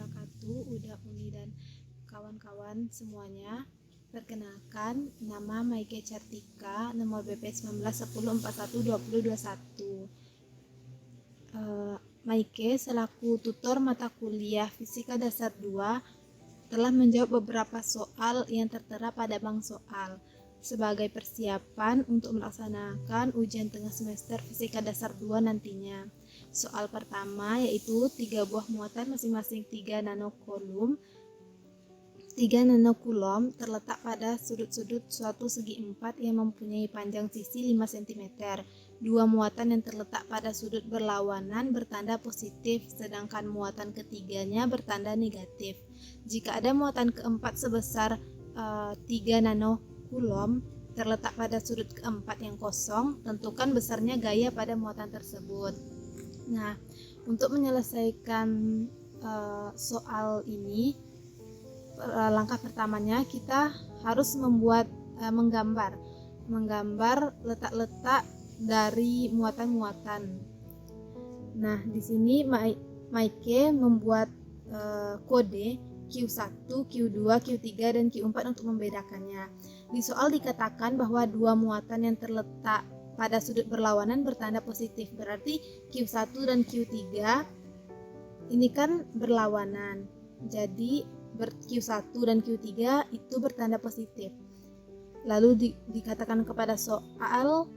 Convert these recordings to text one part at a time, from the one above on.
wabarakatuh. Udah Uni dan kawan-kawan semuanya. Perkenalkan, nama Maike Cartika, nomor BP 1910412021. Maike selaku tutor mata kuliah Fisika Dasar 2 telah menjawab beberapa soal yang tertera pada bank soal sebagai persiapan untuk melaksanakan ujian tengah semester Fisika Dasar 2 nantinya. Soal pertama yaitu 3 buah muatan masing-masing 3 nanokulum terletak pada sudut-sudut suatu segi empat yang mempunyai panjang sisi 5 cm. Dua muatan yang terletak pada sudut berlawanan bertanda positif, sedangkan muatan ketiganya bertanda negatif. Jika ada muatan keempat sebesar 3 nanokulom terletak pada sudut keempat yang kosong, tentukan besarnya gaya pada muatan tersebut. Nah, untuk menyelesaikan soal ini, langkah pertamanya kita harus menggambar letak-letak dari muatan-muatan. Nah, di sini Maike membuat kode Q1, Q2, Q3, dan Q4 untuk membedakannya. Di soal dikatakan bahwa dua muatan yang terletak pada sudut berlawanan bertanda positif, berarti Q1 dan Q3 ini kan berlawanan. Jadi Q1 dan Q3 itu bertanda positif. Lalu dikatakan kepada soal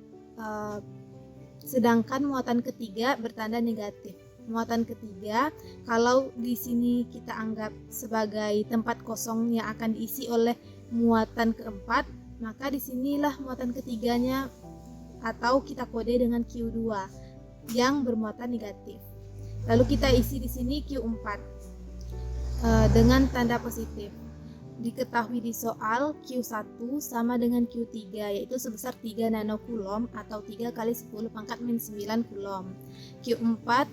sedangkan muatan ketiga bertanda negatif. Muatan ketiga, kalau di sini kita anggap sebagai tempat kosong yang akan diisi oleh muatan keempat, maka disinilah muatan ketiganya atau kita kode dengan Q2 yang bermuatan negatif. Lalu kita isi di sini Q4 dengan tanda positif. Diketahui di soal Q1 sama dengan Q3, yaitu sebesar 3 nanokulom atau 3 kali 10 pangkat min 9 kulom. Q4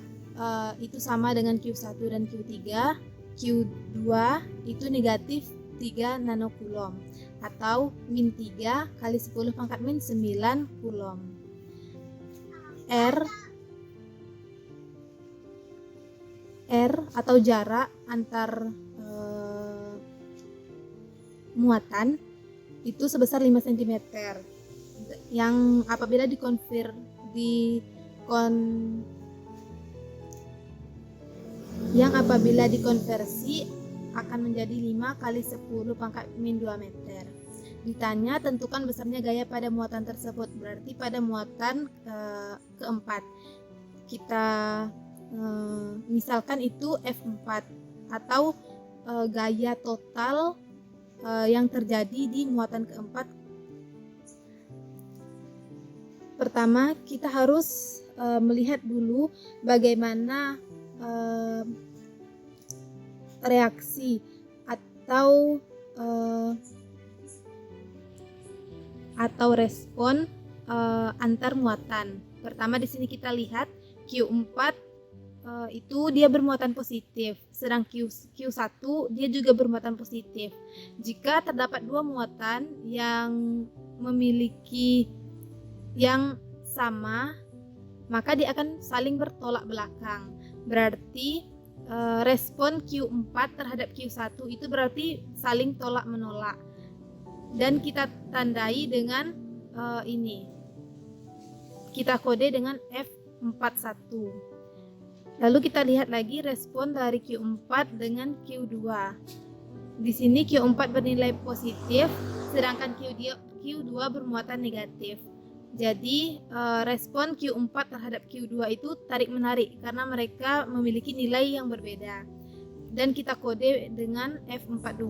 itu sama dengan Q1 dan Q3. Q2 itu negatif 3 nanokulom atau min 3 kali 10 pangkat min 9 kulom. R atau jarak antar muatan itu sebesar 5 cm yang apabila dikonversi akan menjadi 5 kali 10 pangkat min 2 meter. Ditanya tentukan besarnya gaya pada muatan tersebut, berarti pada muatan keempat kita misalkan itu F4 atau gaya total yang terjadi di muatan keempat. Pertama kita harus melihat dulu bagaimana reaksi atau respon antar muatan. Pertama di sini kita lihat Q4 itu dia bermuatan positif, sedang Q1 dia juga bermuatan positif. Jika terdapat dua muatan yang memiliki yang sama, maka dia akan saling bertolak belakang. Berarti respon Q4 terhadap Q1 itu berarti saling tolak menolak. Dan kita tandai dengan ini. Kita kode dengan F41. Lalu kita lihat lagi respon dari Q4 dengan Q2. Di sini Q4 bernilai positif, sedangkan Q2 bermuatan negatif. Jadi respon Q4 terhadap Q2 itu tarik-menarik karena mereka memiliki nilai yang berbeda. Dan kita kode dengan F42.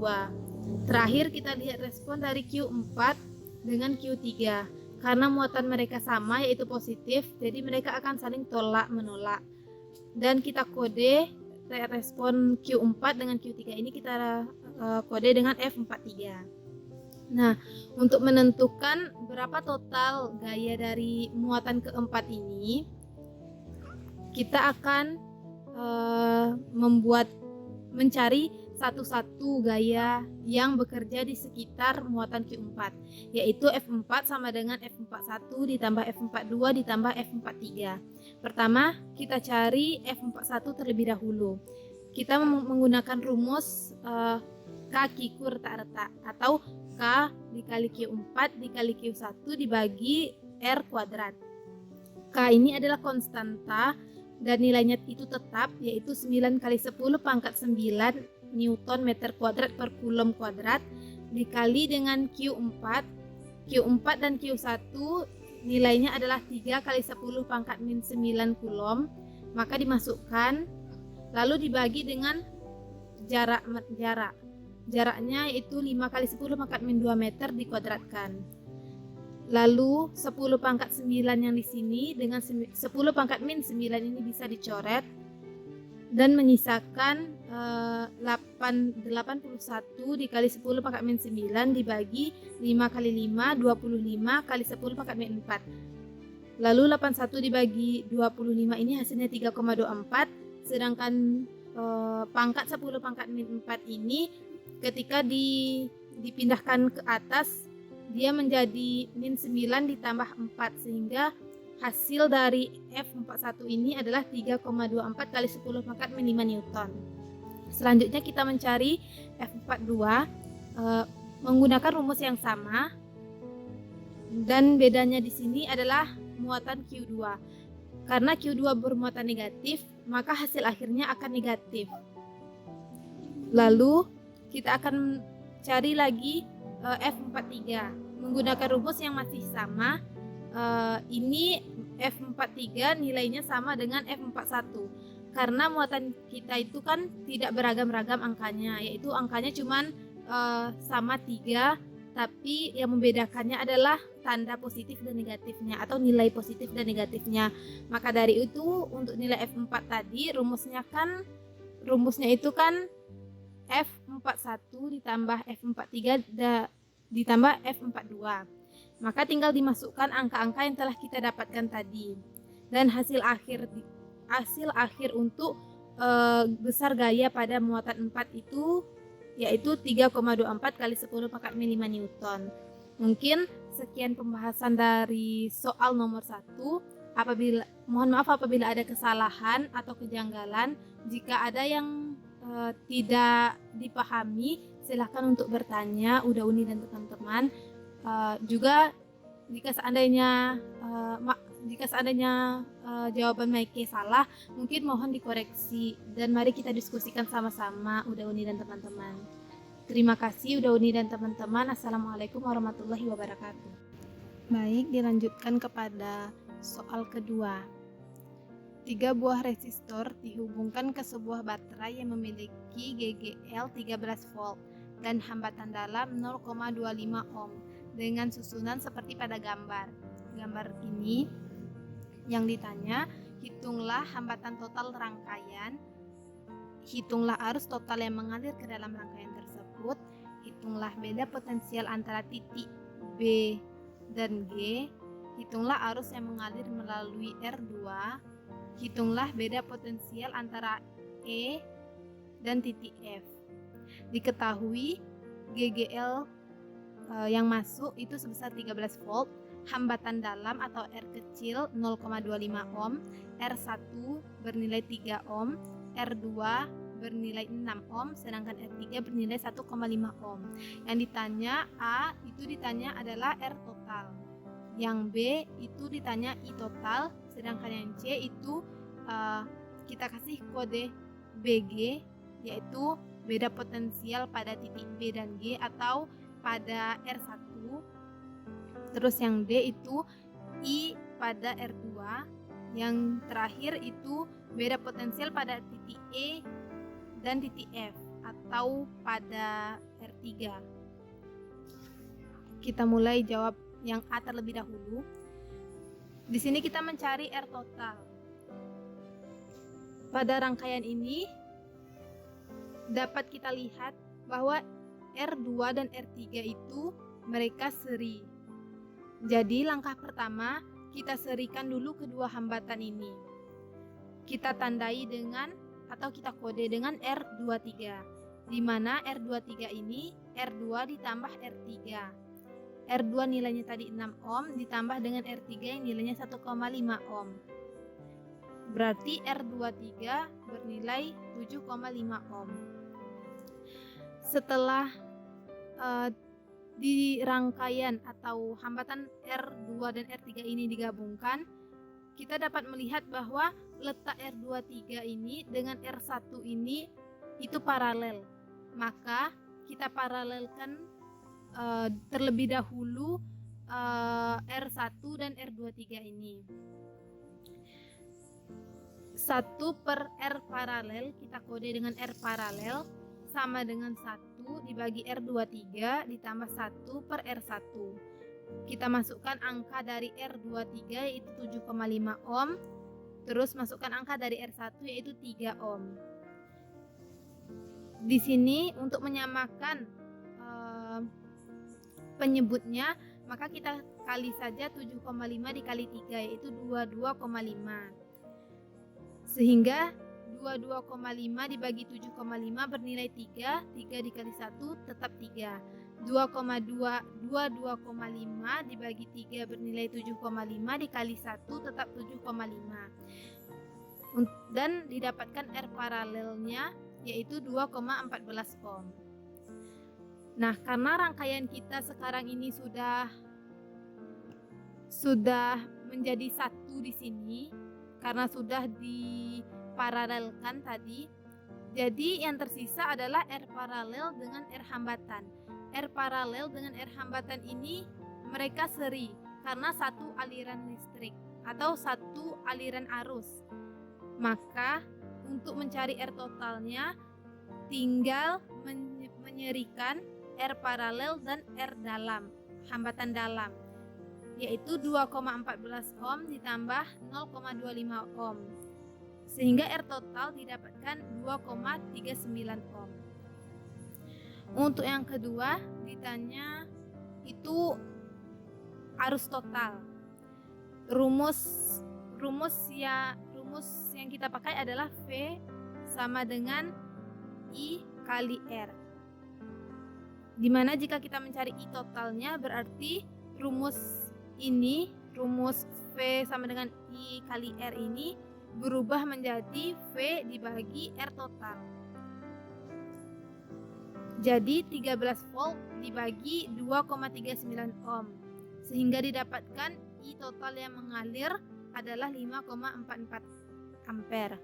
Terakhir kita lihat respon dari Q4 dengan Q3. Karena muatan mereka sama yaitu positif, jadi mereka akan saling tolak-menolak. Dan kita kode respon Q4 dengan Q3 ini kita kode dengan F43. Nah, untuk menentukan berapa total gaya dari muatan keempat ini, kita akan mencari satu-satu gaya yang bekerja di sekitar muatan Q4, yaitu F4 sama dengan F41 ditambah F42 ditambah F43. Pertama, kita cari F41 terlebih dahulu. kita menggunakan rumus K Q tak retak, atau K dikali Q4 dikali Q1 dibagi R kuadrat. K ini adalah konstanta dan nilainya itu tetap, yaitu 9 kali 10 pangkat 9 Newton meter kuadrat per Coulomb kuadrat dikali dengan Q4. Q4 dan Q1 nilainya adalah 3 kali 10 pangkat min 9 Coulomb, maka dimasukkan lalu dibagi dengan jaraknya yaitu 5 kali 10 pangkat min 2 meter dikuadratkan. Lalu 10 pangkat 9 yang di sini dengan 10 pangkat min 9 ini bisa dicoret dan menyisakan 81 dikali 10 pangkat min 9 dibagi 5 kali 5 25 kali 10 pangkat min 4. Lalu 81 dibagi 25 ini hasilnya 3,24, sedangkan pangkat 10 pangkat min 4 ini ketika dipindahkan ke atas dia menjadi min 9 ditambah 4, sehingga hasil dari F41 ini adalah 3,24 kali 10 pangkat min 5 Newton. Selanjutnya kita mencari F42 menggunakan rumus yang sama, dan bedanya di sini adalah muatan Q2. Karena Q2 bermuatan negatif, maka hasil akhirnya akan negatif. Lalu kita akan cari lagi F43 menggunakan rumus yang masih sama. Ini F43 nilainya sama dengan F41 karena muatan kita itu kan tidak beragam-ragam angkanya, yaitu angkanya cuman sama 3, tapi yang membedakannya adalah tanda positif dan negatifnya atau nilai positif dan negatifnya. Maka dari itu untuk nilai F4 tadi rumusnya itu kan F41 ditambah F43 ditambah F42. Maka tinggal dimasukkan angka-angka yang telah kita dapatkan tadi, dan hasil akhir untuk besar gaya pada muatan 4 itu yaitu 3,24 kali 10 pangkat min 5 Newton. Mungkin sekian pembahasan dari soal nomor 1. Mohon maaf apabila ada kesalahan atau kejanggalan. Jika ada yang tidak dipahami, silahkan untuk bertanya Uda Uni dan teman-teman. Juga jika seandainya jawaban Maike salah, mungkin mohon dikoreksi, dan mari kita diskusikan sama-sama Uda Uni dan teman-teman. Terima kasih Uda Uni dan teman-teman. Assalamualaikum warahmatullahi wabarakatuh. Baik, dilanjutkan kepada soal kedua. 3 buah resistor dihubungkan ke sebuah baterai yang memiliki GGL 13 volt dan hambatan dalam 0,25 ohm dengan susunan seperti pada gambar. Gambar ini yang ditanya, hitunglah hambatan total rangkaian, hitunglah arus total yang mengalir ke dalam rangkaian tersebut, hitunglah beda potensial antara titik B dan G, hitunglah arus yang mengalir melalui R2, hitunglah beda potensial antara E dan titik F. Diketahui GGL yang masuk itu sebesar 13 volt, hambatan dalam atau R kecil 0,25 ohm, R1 bernilai 3 ohm, R2 bernilai 6 ohm, sedangkan R3 bernilai 1,5 ohm. Yang ditanya A itu ditanya adalah R total, yang B itu ditanya I total, sedangkan yang C itu kita kasih kode BG, yaitu beda potensial pada titik B dan G atau pada R1. Terus yang D itu I pada R2. Yang terakhir itu beda potensial pada titik E dan titik F atau pada R3. Kita mulai jawab yang A terlebih dahulu. Di sini kita mencari R total. Pada rangkaian ini dapat kita lihat bahwa R2 dan R3 itu mereka seri. Jadi langkah pertama kita serikan dulu kedua hambatan ini. Kita tandai dengan atau kita kode dengan R23, di mana R23 ini R2 ditambah R3. R2 nilainya tadi 6 ohm ditambah dengan R3 yang nilainya 1,5 ohm. Berarti R23 bernilai 7,5 ohm. Setelah di rangkaian atau hambatan R2 dan R3 ini digabungkan, kita dapat melihat bahwa letak R23 ini dengan R1 ini itu paralel. Maka kita paralelkan terlebih dahulu R1 dan R23 ini. 1 per R paralel kita kode dengan R paralel sama dengan 1 dibagi R23 ditambah 1 per R1. Kita masukkan angka dari R23 yaitu 7,5 ohm, terus masukkan angka dari R1 yaitu 3 ohm. Di sini untuk menyamakan penyebutnya, maka kita kali saja 7,5 dikali 3 yaitu 22,5. Sehingga 22,5 dibagi 7,5 bernilai 3. 3 dikali 1 tetap 3. 22,5 dibagi 3 bernilai 7,5 dikali 1 tetap 7,5. Dan didapatkan R paralelnya yaitu 2,14 ohm. Nah, karena rangkaian kita sekarang ini sudah menjadi satu di sini karena sudah diparalelkan tadi. Jadi yang tersisa adalah R paralel dengan R hambatan. R paralel dengan R hambatan ini mereka seri karena satu aliran listrik atau satu aliran arus. Maka untuk mencari R totalnya tinggal menyerikan R paralel dan R dalam, hambatan dalam, yaitu 2,14 ohm ditambah 0,25 ohm. Sehingga R total didapatkan 2,39 ohm. Untuk yang kedua ditanya itu arus total. Rumus yang kita pakai adalah V sama dengan I kali R. Dimana jika kita mencari I totalnya berarti rumus V sama dengan I kali R ini berubah menjadi V dibagi R total. Jadi 13 volt dibagi 2,39 ohm. Sehingga didapatkan I total yang mengalir adalah 5,44 ampere.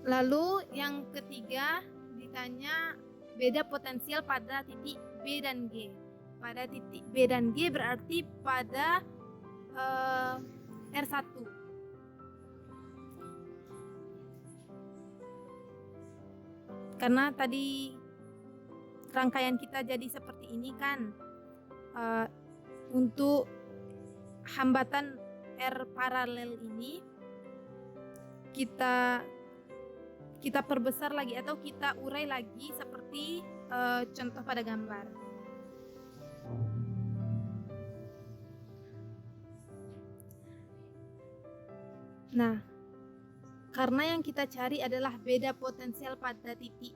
Lalu yang ketiga ditanya beda potensial pada titik B dan G. Pada titik B dan G berarti pada R1. Karena tadi rangkaian kita jadi seperti ini kan, untuk hambatan R paralel ini kita perbesar lagi atau kita urai lagi seperti contoh pada gambar. Nah, karena yang kita cari adalah beda potensial pada titik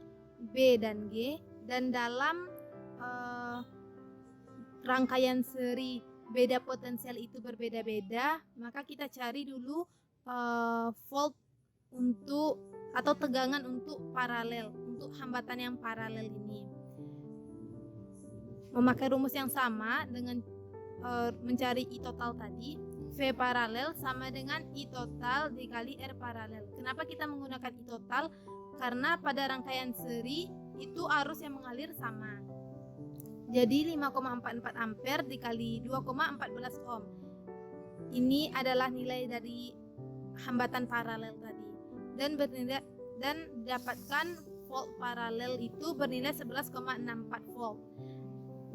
B dan G, dan dalam rangkaian seri beda potensial itu berbeda-beda, maka kita cari dulu volt untuk atau tegangan untuk paralel, untuk hambatan yang paralel ini. Memakai rumus yang sama dengan mencari I total tadi, V paralel sama dengan I total dikali R paralel. Kenapa kita menggunakan I total? Karena pada rangkaian seri itu arus yang mengalir sama. Jadi 5,44 ampere dikali 2,14 ohm. Ini adalah nilai dari hambatan paralel tadi. Dan dapatkan volt paralel itu bernilai 11,64 volt.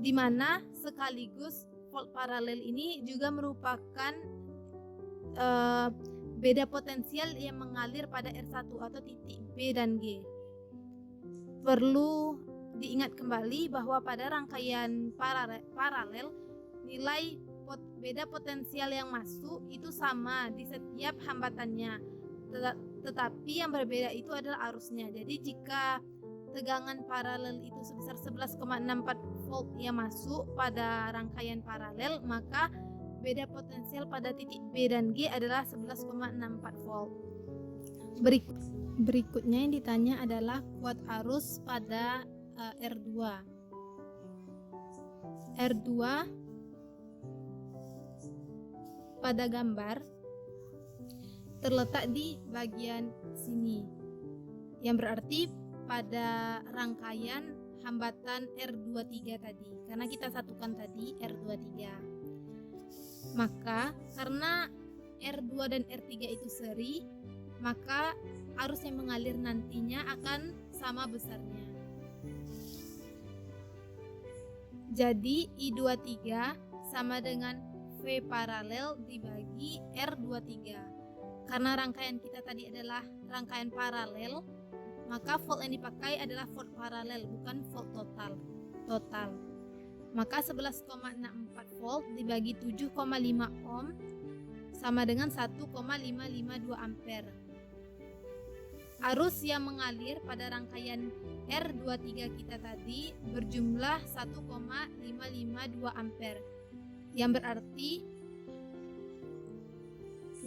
Di mana sekaligus volt paralel ini juga merupakan beda potensial yang mengalir pada R1 atau titik B dan G. Perlu diingat kembali bahwa pada rangkaian paralel nilai beda potensial yang masuk itu sama di setiap hambatannya, tetapi yang berbeda itu adalah arusnya. Jadi jika tegangan paralel itu sebesar 11,64 volt yang masuk pada rangkaian paralel, maka beda potensial pada titik B dan G adalah 11,64 volt. Berikutnya yang ditanya adalah kuat arus pada R2. R2 pada gambar terletak di bagian sini, yang berarti pada rangkaian hambatan R23 tadi, karena kita satukan tadi R23. Maka karena R2 dan R3 itu seri, maka arus yang mengalir nantinya akan sama besarnya. Jadi I23 sama dengan V paralel dibagi R23. Karena rangkaian kita tadi adalah rangkaian paralel, maka volt yang dipakai adalah volt paralel, bukan volt total. Maka 11,64 volt dibagi 7,5 ohm sama dengan 1,552 ampere. Arus yang mengalir pada rangkaian R23 kita tadi berjumlah 1,552 ampere, yang berarti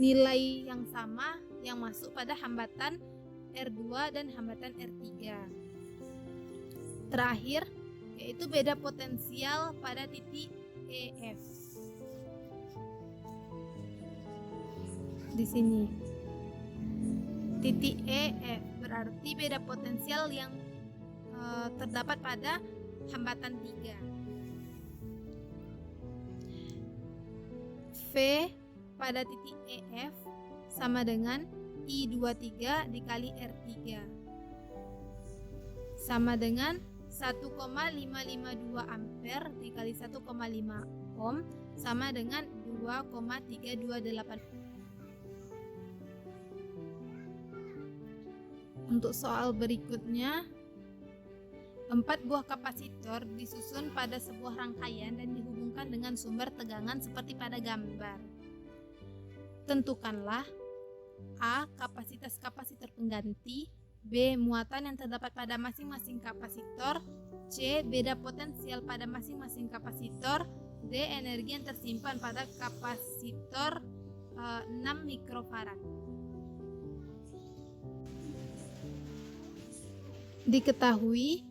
nilai yang sama yang masuk pada hambatan R2 dan hambatan R3. Terakhir, yaitu beda potensial pada titik EF. Di sini. Titik EF berarti beda potensial yang terdapat pada hambatan 3. V pada titik EF sama dengan I23 dikali R3 sama dengan 1,552 ampere dikali 1,5 ohm sama dengan 2,328. Untuk soal berikutnya, 4 buah kapasitor disusun pada sebuah rangkaian dan dihubungkan dengan sumber tegangan seperti pada gambar. Tentukanlah A. Kapasitas kapasitor pengganti, B. Muatan yang terdapat pada masing-masing kapasitor, C. Beda potensial pada masing-masing kapasitor, D. Energi yang tersimpan pada kapasitor 6 mikrofarad. Diketahui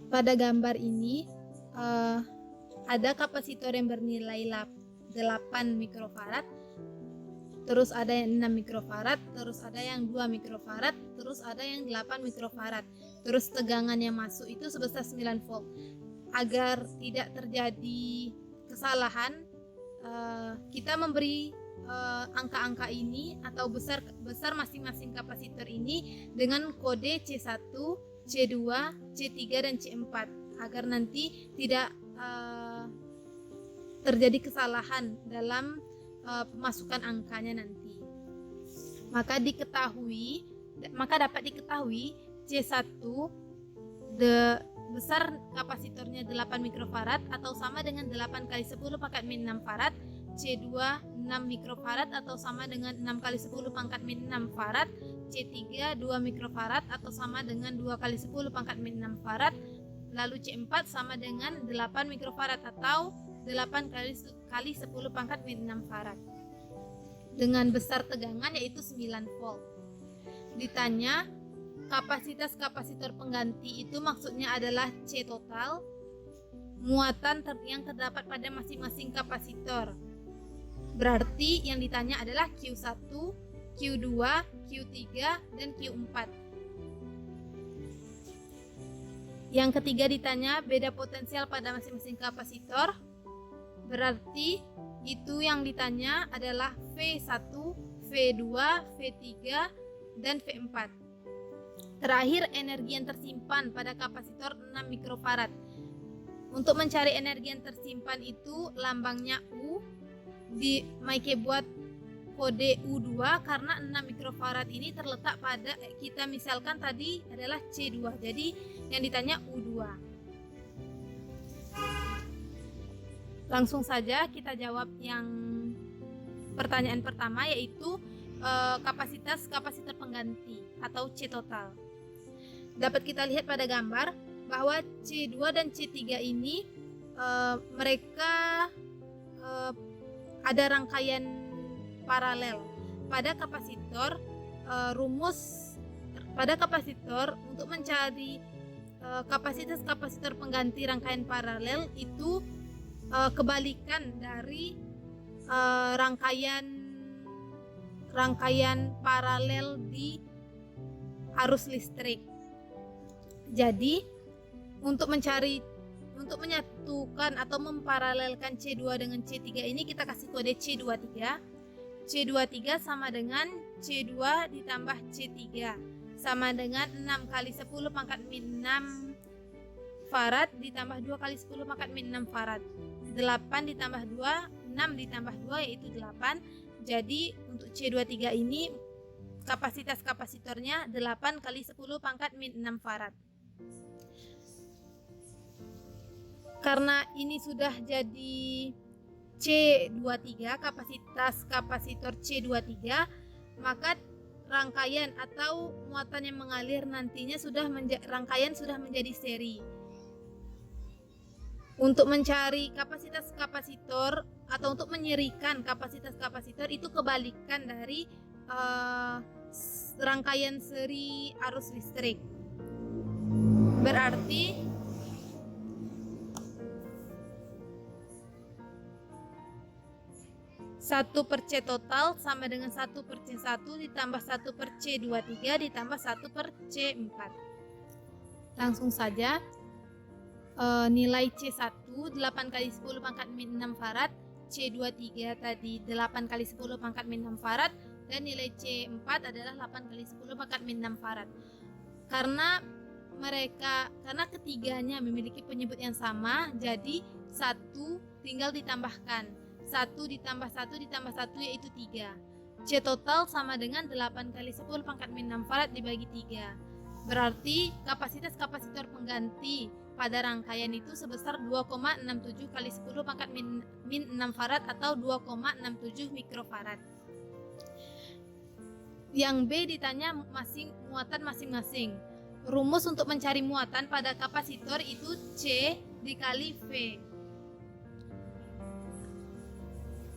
pada gambar ini ada kapasitor yang bernilai 8 mikrofarad, terus ada yang 6 mikrofarad, terus ada yang 2 mikrofarad, terus ada yang 8 mikrofarad. Terus tegangan yang masuk itu sebesar 9 volt. Agar tidak terjadi kesalahan, kita memberi angka-angka ini atau besar masing-masing kapasitor ini dengan kode C1, C2, C3 dan C4 agar nanti tidak terjadi kesalahan dalam pemasukan angkanya nanti. Maka dapat diketahui C1 besar kapasitornya 8 mikrofarad atau sama dengan 8 kali 10 pangkat min 6 farad, C2 6 mikrofarad atau sama dengan 6 kali 10 pangkat min 6 farad, C3 2 mikrofarad atau sama dengan 2 kali 10 pangkat min 6 farad, lalu C4 sama dengan 8 mikrofarad atau 8 kali 10 pangkat min 6 farad. Dengan besar tegangan yaitu 9 volt. Ditanya kapasitas kapasitor pengganti itu maksudnya adalah C total, muatan yang terdapat pada masing-masing kapasitor. Berarti yang ditanya adalah Q1, Q2, Q3, dan Q4. Yang ketiga ditanya beda potensial pada masing-masing kapasitor. Berarti itu yang ditanya adalah V1, V2, V3, dan V4. Terakhir, energi yang tersimpan pada kapasitor 6 mikrofarad. Untuk mencari energi yang tersimpan itu lambangnya U. Di Maike buat kode U2 karena 6 mikrofarad ini terletak pada kita misalkan tadi adalah C2. Jadi yang ditanya U2. Langsung saja kita jawab yang pertanyaan pertama, yaitu kapasitas kapasitor pengganti atau C total. Dapat kita lihat pada gambar bahwa C2 dan C3 ini mereka ada rangkaian paralel. Pada kapasitor pada kapasitor untuk mencari kapasitas kapasitor pengganti rangkaian paralel itu kebalikan dari rangkaian paralel di arus listrik. Jadi untuk menyatukan atau memparalelkan C2 dengan C3 ini kita kasih kode C23. C23 sama dengan C2 ditambah C3 sama dengan 6 kali 10 pangkat min 6 farad ditambah 2 kali 10 pangkat min 6 farad. 8 ditambah 2, 6 ditambah 2 yaitu 8. Jadi untuk C23 ini kapasitas kapasitornya 8 kali 10 pangkat min 6 farad. Karena ini sudah jadi C23, kapasitas kapasitor C23, maka rangkaian atau muatan yang mengalir nantinya rangkaian sudah menjadi seri. Untuk mencari kapasitas kapasitor atau untuk menyerikan kapasitas kapasitor itu kebalikan dari rangkaian seri arus listrik. Berarti 1 per C total sama dengan 1 per C1 ditambah 1 per C23 ditambah 1 per C4. Langsung saja nilai C1 8 kali 10 pangkat min 6 farad, C23 tadi 8 kali 10 pangkat min 6 farad, dan nilai C4 adalah 8 kali 10 pangkat min 6 farad. Karena ketiganya memiliki penyebut yang sama, jadi 1 tinggal ditambahkan. 1 ditambah 1 ditambah 1 yaitu 3. C total sama dengan 8 kali 10 pangkat min 6 farad dibagi 3. Berarti kapasitas kapasitor pengganti pada rangkaian itu sebesar 2,67 kali 10 pangkat min 6 farad atau 2,67 mikrofarad. Yang B ditanya muatan masing-masing. Rumus untuk mencari muatan pada kapasitor itu C dikali V.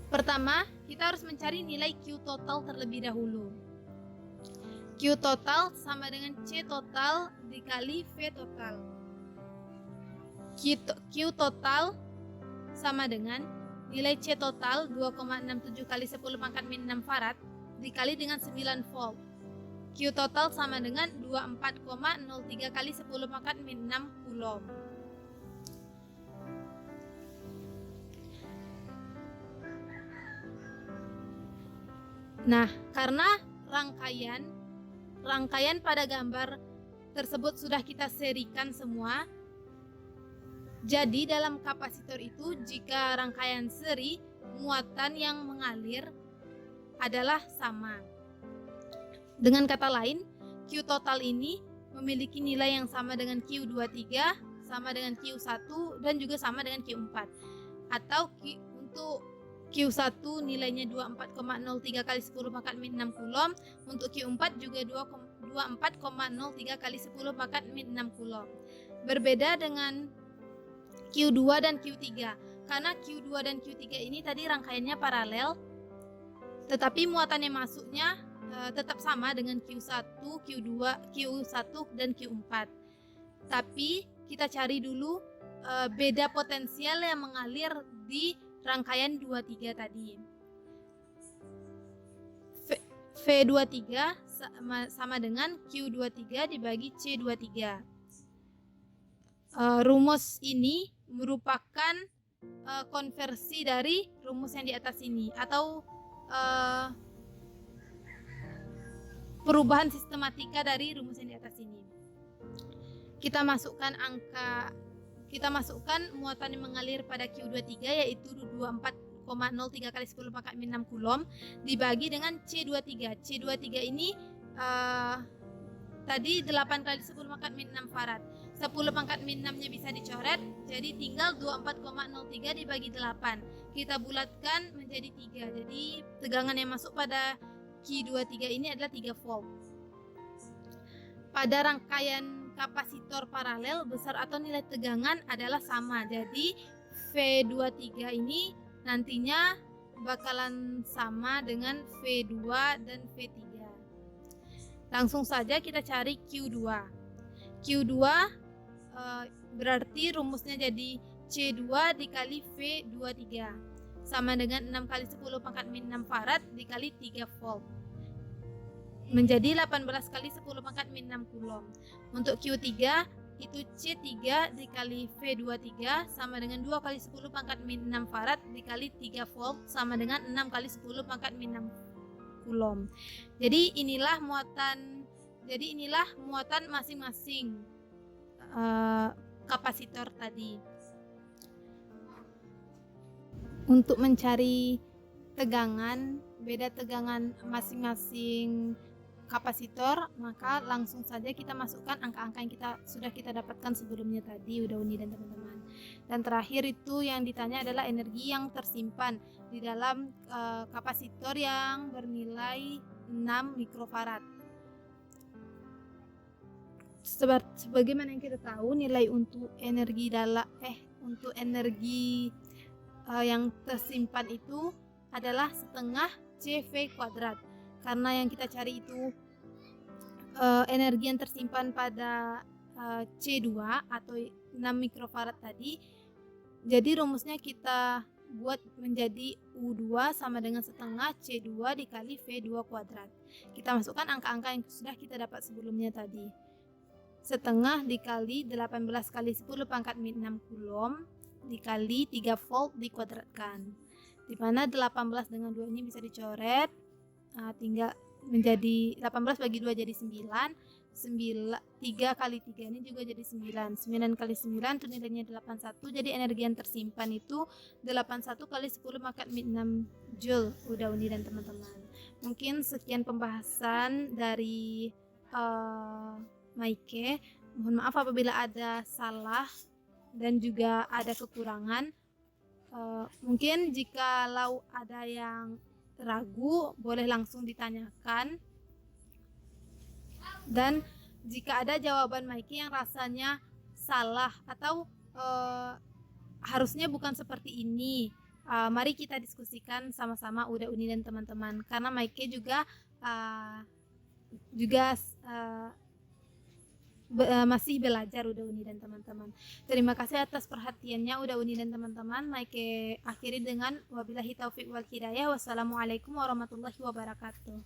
Pertama, kita harus mencari nilai Q total terlebih dahulu. Q total sama dengan C total dikali V total. Q total sama dengan nilai C total 2,67 kali 10 pangkat min 6 farad dikali dengan 9 volt. Q total sama dengan 24,03 kali 10 pangkat min 6 coulomb. Nah, karena rangkaian pada gambar tersebut sudah kita serikan semua, jadi dalam kapasitor itu jika rangkaian seri, muatan yang mengalir adalah sama. Dengan kata lain, Q total ini memiliki nilai yang sama dengan Q23, sama dengan Q1, dan juga sama dengan Q4. Atau untuk Q1 nilainya 24,03 kali 10 pangkat min 6 coulomb, untuk Q4 juga 24,03 kali 10 pangkat min 6 coulomb. Berbeda dengan Q2 dan Q3, karena Q2 dan Q3 ini tadi rangkaiannya paralel, tetapi muatan yang masuknya tetap sama dengan Q1, Q1 dan Q4. Tapi kita cari dulu beda potensial yang mengalir di rangkaian 23 tadi. V23 sama dengan Q23 dibagi C23. Rumus ini merupakan konversi dari rumus yang di atas ini, atau perubahan sistematika dari rumus yang di atas ini. Kita masukkan muatan yang mengalir pada Q23 yaitu 24,03 kali 10 pangkat min 6 coulomb dibagi dengan C23. C23 ini tadi 8 kali 10 pangkat min 6 farad. 10 pangkat min 6-nya bisa dicoret, jadi tinggal 24,03 dibagi 8. Kita bulatkan menjadi 3. Jadi tegangan yang masuk pada Q23 ini adalah 3 volt. Pada rangkaian kapasitor paralel, besar atau nilai tegangan adalah sama. Jadi V V23 ini nantinya bakalan sama dengan V2 dan V3. Langsung saja kita cari Q2. Q2 berarti rumusnya jadi C2 dikali V23 sama dengan 6 kali 10 pangkat min 6 farad dikali 3 volt menjadi 18 kali 10 pangkat min 6 coulomb. Untuk Q3 itu C3 dikali V23 sama dengan 2 kali 10 pangkat min 6 farad dikali 3 volt sama dengan 6 kali 10 pangkat min 6 coulomb. Jadi inilah muatan masing-masing kapasitor tadi. Untuk mencari tegangan, beda tegangan masing-masing kapasitor, maka langsung saja kita masukkan angka-angka yang sudah kita dapatkan sebelumnya tadi, udah Uni dan teman-teman. Dan terakhir itu yang ditanya adalah energi yang tersimpan di dalam kapasitor yang bernilai 6 mikrofarad. Sebagaimana yang kita tahu, nilai untuk energi yang tersimpan itu adalah setengah CV kuadrat. Karena yang kita cari itu energi yang tersimpan pada C2 atau 6 mikrofarad tadi. Jadi rumusnya kita buat menjadi U2 sama dengan setengah C2 dikali V2 kuadrat. Kita masukkan angka-angka yang sudah kita dapat sebelumnya tadi. Setengah dikali 18 kali 10 pangkat min 6 coulomb dikali 3 volt dikuadratkan. Di mana 18 dengan 2 ini bisa dicoret. Tinggal menjadi 18 bagi 2 jadi 9. 3 kali 3 ini juga jadi 9. 9 kali 9 itu nilainya 81. Jadi energi yang tersimpan itu 81 kali 10 pangkat min 6 joule. Udah Uni dan teman-teman. Mungkin sekian pembahasan dari Maike. Mohon maaf apabila ada salah dan juga ada kekurangan. Mungkin jikalau ada yang ragu boleh langsung ditanyakan, dan jika ada jawaban Maiki yang rasanya salah atau harusnya bukan seperti ini, mari kita diskusikan sama-sama udah Uni dan teman-teman, karena Maiki juga masih belajar udah Uni dan teman-teman. Terima kasih atas perhatiannya udah Uni dan teman-teman. Maike akhiri dengan wabillahi taufiq wal hidayah. Wassalamualaikum warahmatullahi wabarakatuh.